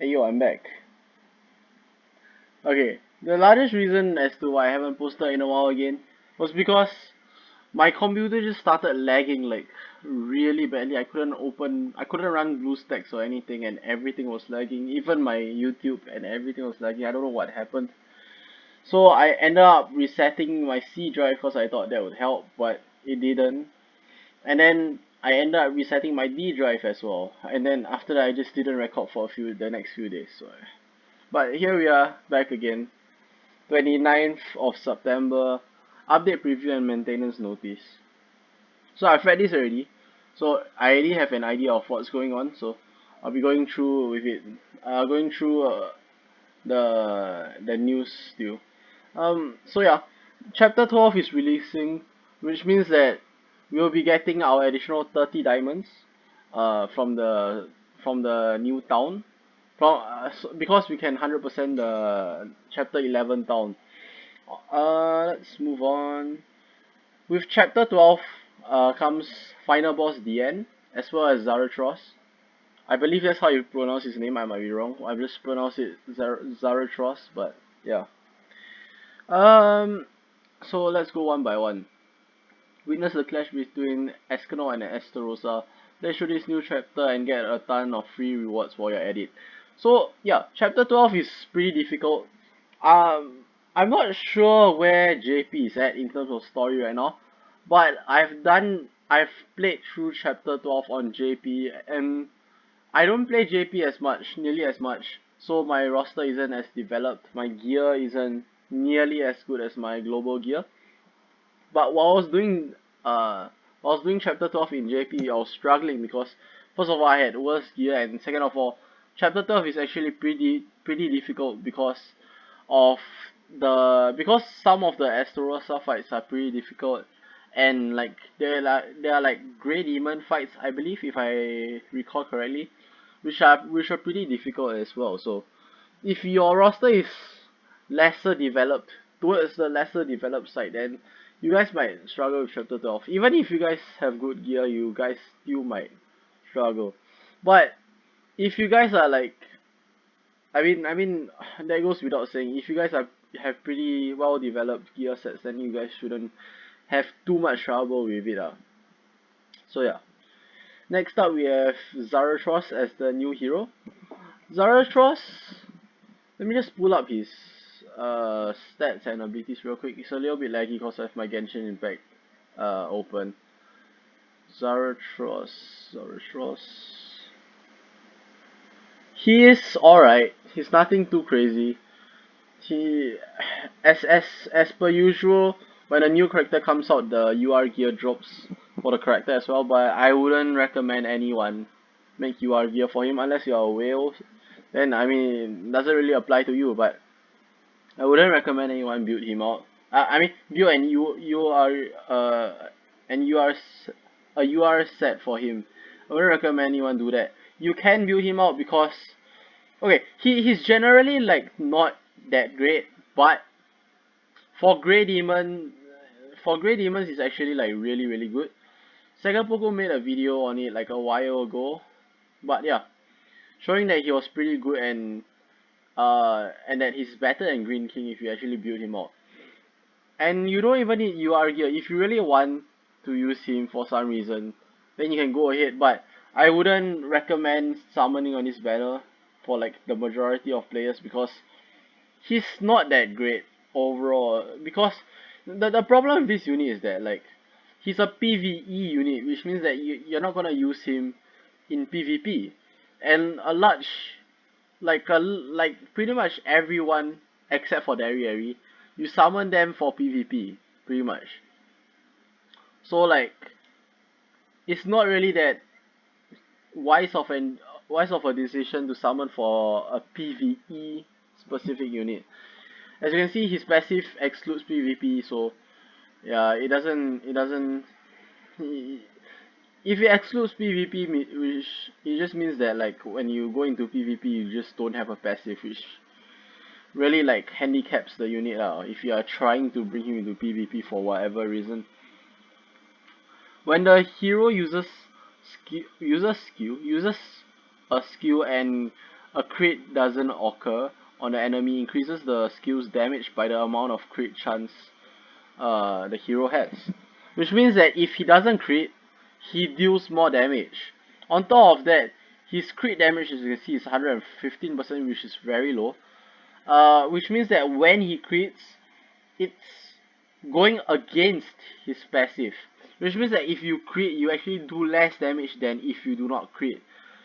Hey yo, I'm back. Okay, the largest reason as to why I haven't posted in a while again was because my computer just started lagging like really badly. I couldn't run BlueStacks or anything, and everything was lagging. Even my YouTube and everything was lagging. I don't know what happened. So I ended up resetting my C drive because I thought that would help, but it didn't. And then I ended up resetting my D drive as well. And then after that, I just didn't record for the next few days. So, but here we are back again. 29th of September, update preview and maintenance notice. So I've read this already, so I already have an idea of what's going on. So I'll be going through with it, going through the news still. So yeah, chapter 12 is releasing, which means that we'll be getting our additional 30 diamonds, from the new town, because we can 100% the chapter 11 town. Let's move on. With chapter 12, comes final boss DIANE, as well as Zarathros. I believe that's how you pronounce his name. I might be wrong. I just pronounce it Zarathros, but yeah. Um, so let's go one by one. Witness the clash between Escanor and Esterosa. Let's show this new chapter and get a ton of free rewards while you're at it. So yeah, chapter 12 is pretty difficult. I'm not sure where JP is at in terms of story right now, but I've played through chapter 12 on JP, and I don't play JP as much, nearly as much, so my roster isn't as developed, my gear isn't nearly as good as my global gear. But while I was doing chapter 12 in JP, I was struggling because first of all I had worse gear, and second of all, chapter 12 is actually pretty difficult of because some of the Esterosa fights are pretty difficult, and like they are like grey demon fights, I believe, if I recall correctly, which are pretty difficult as well. So if your roster is lesser developed, towards the lesser developed side, then you guys might struggle with chapter 12. Even if you guys have good gear, you guys still might struggle. But if you guys are like, I mean that goes without saying, if you guys have pretty well developed gear sets, then you guys shouldn't have too much trouble with it. So yeah. Next up we have Zarathros as the new hero. Zarathros, let me just pull up his stats and abilities real quick. It's a little bit laggy because I have my Genshin Impact open. Zarathros, Zarathros. He is alright. He's nothing too crazy. He, as per usual, when a new character comes out, the UR gear drops for the character as well. But I wouldn't recommend anyone make UR gear for him unless you're a whale. Then I mean, it doesn't really apply to you. But I wouldn't recommend anyone build him out. I mean, build and you are and you are a UR set for him. I wouldn't recommend anyone do that. You can build him out because okay, he's generally like not that great, but for Grey Demon, for Grey Demons is actually like really good. Second Poco made a video on it like a while ago, but yeah, showing that he was pretty good, and that he's better than Green King if you actually build him out. And you don't even need UR gear. If you really want to use him for some reason, then you can go ahead. But I wouldn't recommend summoning on this banner for like the majority of players because he's not that great overall. Because the problem with this unit is that like he's a PvE unit, which means that you're not gonna use him in PvP. And like pretty much everyone except for Dari, you summon them for PvP, pretty much. So like it's not really that wise of an wise of a decision to summon for a PvE specific unit. As you can see, his passive excludes PvP, so yeah, it doesn't if it excludes PvP, which it just means that like when you go into PvP, you just don't have a passive, which really like handicaps the unit if you are trying to bring him into PvP for whatever reason. When the hero uses a skill and a crit doesn't occur on the enemy increases the skill's damage by the amount of crit chance the hero has. Which means that if he doesn't crit, he deals more damage. On top of that, his crit damage, as you can see, is 115%, which is very low. Which means that when he crits, it's going against his passive. Which means that if you crit, you actually do less damage than if you do not crit.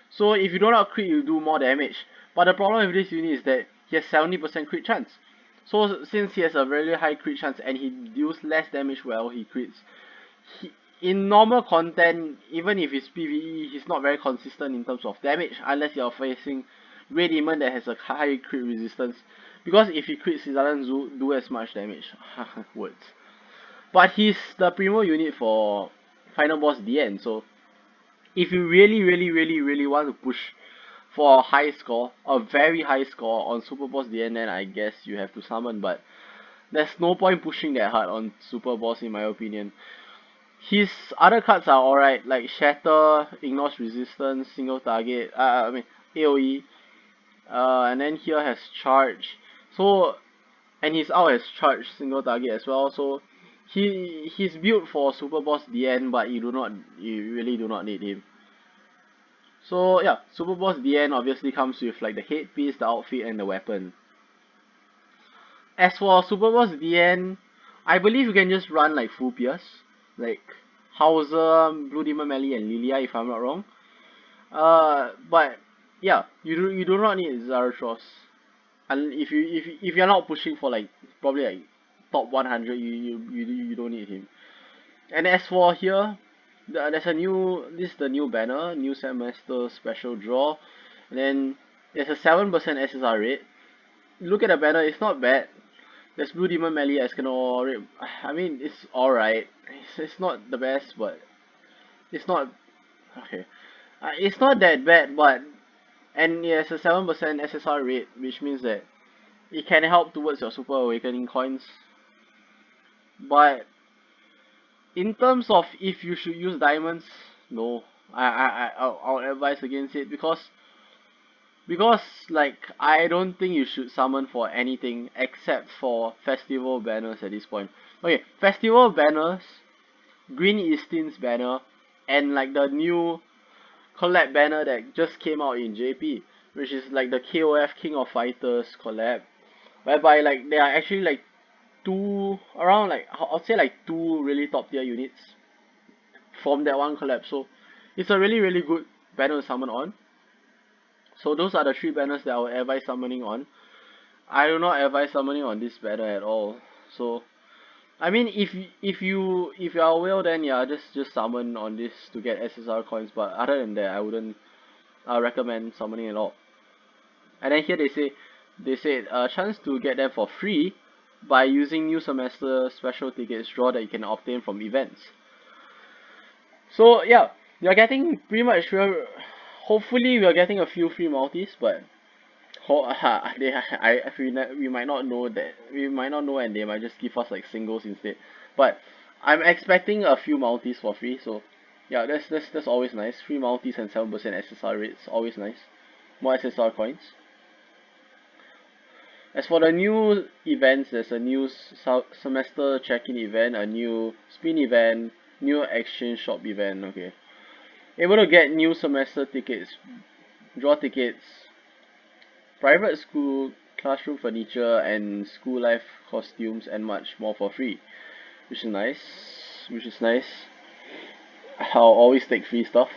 So if you do not crit, you do more damage. But the problem with this unit is that he has 70% crit chance. So since he has a very high crit chance and he deals less damage while he crits, in normal content, even if it's PvE, he's not very consistent in terms of damage unless you're facing Red Demon that has a high crit resistance. Because if he crits, he doesn't do as much damage. Words. But he's the primo unit for final boss DIANE, so if you really want to push for a high score, a very high score on Super Boss DIANE, then I guess you have to summon, but there's no point pushing that hard on Super Boss in my opinion. His other cards are alright, like Shatter, Ignores Resistance, Single Target, AoE, and then here has Charge, so, and his out has Charge, Single Target as well, so he's built for Super Boss DIANE, but you really do not need him. So yeah, Super Boss DIANE obviously comes with like the headpiece, the outfit, and the weapon. As for Super Boss DIANE, I believe you can just run like full Pierce, like Hauser, Blue Demon Melee, and Lilia if I'm not wrong. But yeah, you do not need Zarathros. And if you're not pushing for like probably like top 100, you don't need him. And as for here, there's a new, this is the new banner, new semester special draw, and then there's a 7% SSR rate. Look at the banner, it's not bad. There's Blue Demon Melee, Escanor, I mean, it's alright. It's not the best, but it's not, okay. It's not that bad, but, and it has a 7% SSR rate, which means that it can help towards your Super Awakening coins. But in terms of if you should use diamonds, no. I'll advise against it because like I don't think you should summon for anything except for festival banners at this point. Okay, festival banners, Green Eastin's banner, and like the new collab banner that just came out in JP, which is like the KOF King of Fighters collab, whereby like there are actually like around like I'll say like two really top tier units from that one collab. So it's a really good banner to summon on. So those are the three banners that I would advise summoning on. I do not advise summoning on this banner at all. So I mean if you are well, then yeah, just summon on this to get SSR coins, but other than that I wouldn't recommend summoning at all. And then here they said a chance to get them for free by using new semester special tickets draw that you can obtain from events. So yeah, you're getting pretty much, hopefully we are getting a few free multis, but we might not know that, we might not know, and they might just give us like singles instead. But I'm expecting a few multis for free, so yeah, that's always nice. Free multis and 7% SSR rates, always nice. More SSR coins. As for the new events, there's a new semester check-in event, a new spin event, new exchange shop event. Okay, able to get new semester tickets, draw tickets, private school classroom furniture, and school life costumes, and much more for free, which is nice. Which is nice. I'll always take free stuff.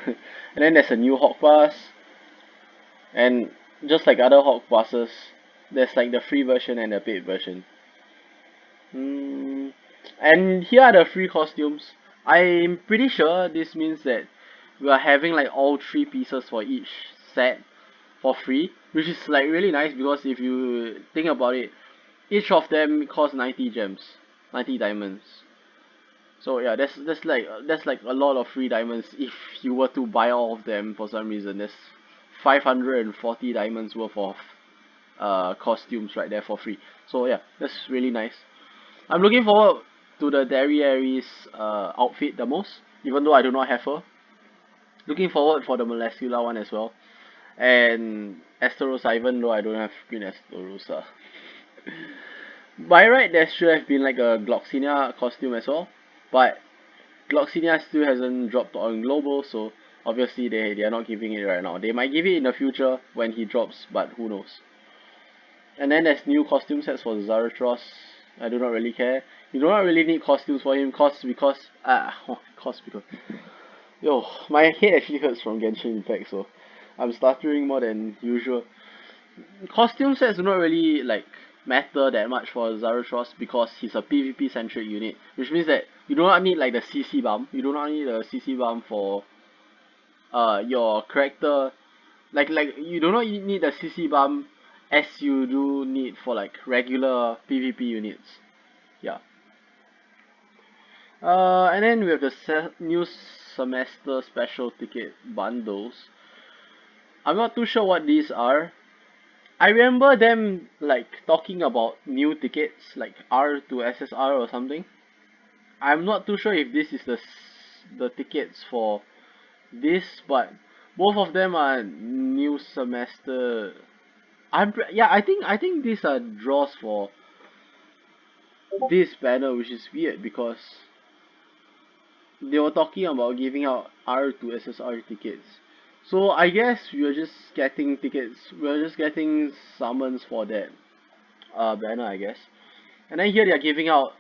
And then there's a new hawk pass, and just like other hawk passes, there's like the free version and the paid version. And here are the free costumes. I'm pretty sure this means that we are having like all three pieces for each set for free, which is like really nice because if you think about it, each of them costs 90 gems, 90 diamonds. So yeah, that's like a lot of free diamonds if you were to buy all of them for some reason. There's 540 diamonds worth of costumes right there for free. So yeah, that's really nice. I'm looking forward to the Dariaries outfit the most, even though I do not have her. Looking forward for the Molescula one as well. and Esterosa, even though I don't have green Esterosa. By right, there should have been like a Gloxinia costume as well, but Gloxinia still hasn't dropped on global, so obviously they are not giving it right now. They might give it in the future when he drops, but who knows. And then there's new costume sets for Zarathros. I do not really care. You do not really need costumes for him, because yo, my head actually hurts from Genshin Impact, so I'm stuttering more than usual. Costume sets do not really like matter that much for Zarathros because he's a PvP centric unit, which means that you do not need like the CC bump. You do not need a CC bump for your character. Like you do not need the CC bump as you do need for like regular PvP units. Yeah. And then we have the new semester special ticket bundles. I'm not too sure what these are. I remember them like talking about new tickets like R to SSR or something. I'm not too sure if this is the tickets for this, but both of them are new semester. Yeah, I think these are draws for this banner, which is weird because they were talking about giving out R to SSR tickets. So I guess we are just getting tickets. We are just getting summons for that banner, I guess. And then here they are giving out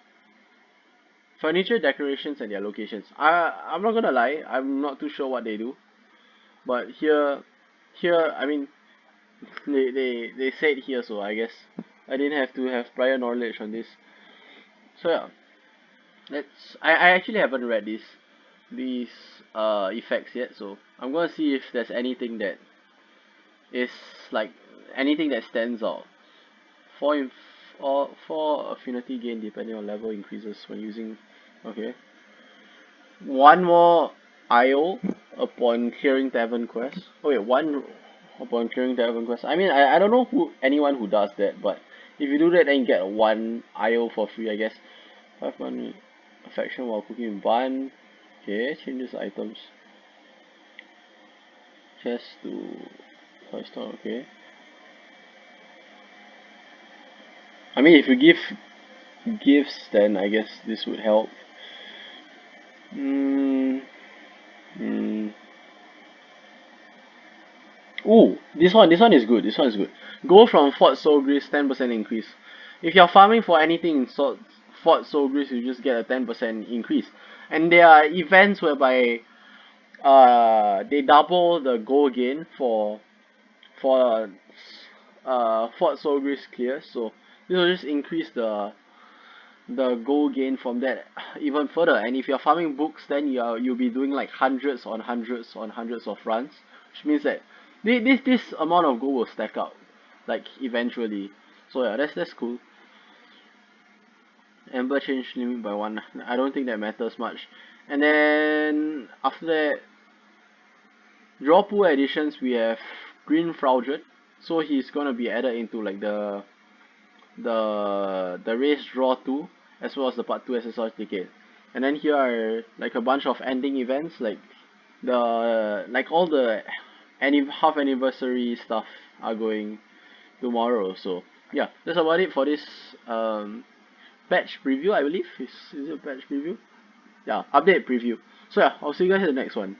furniture decorations and their locations. I'm not gonna lie, I'm not too sure what they do, but here I mean they said here, so I guess I didn't have to have prior knowledge on this. So yeah, I actually haven't read these effects yet, so I'm gonna see if there's anything that is like anything that stands out. Four or four affinity gain depending on level increases when using. Okay. One more IO upon clearing Tavern Quest. Oh wait, one upon clearing Tavern Quest. I mean, I don't know anyone who does that, but if you do that, then you get one IO for free, I guess. 5 money affection while cooking in bun. Okay, changes items. Chest to 5 star. Okay. I mean, if you give gifts, then I guess this would help. Hmm. Hmm. Ooh, this one is good. This one is good. Go from Fort Soulgris, 10% increase. If you're farming for anything in Fort Soulgris, you just get a 10% increase. And there are events whereby they double the gold gain for Fort Soulgris clears. So this will just increase the gold gain from that even further. And if you're farming books, then you'll be doing like hundreds on hundreds on hundreds of runs, which means that this amount of gold will stack up, like eventually. So yeah, that's cool. Amber change limit by one. I don't think that matters much. And then after that, draw pool additions, we have Green Fraudred. So he's gonna be added into like the race draw 2 as well as the part 2 SSR ticket. And then here are like a bunch of ending events like all the half anniversary stuff are going tomorrow. So yeah, that's about it for this patch preview, I believe. Is it a patch preview? Yeah, update preview. So yeah, I'll see you guys in the next one.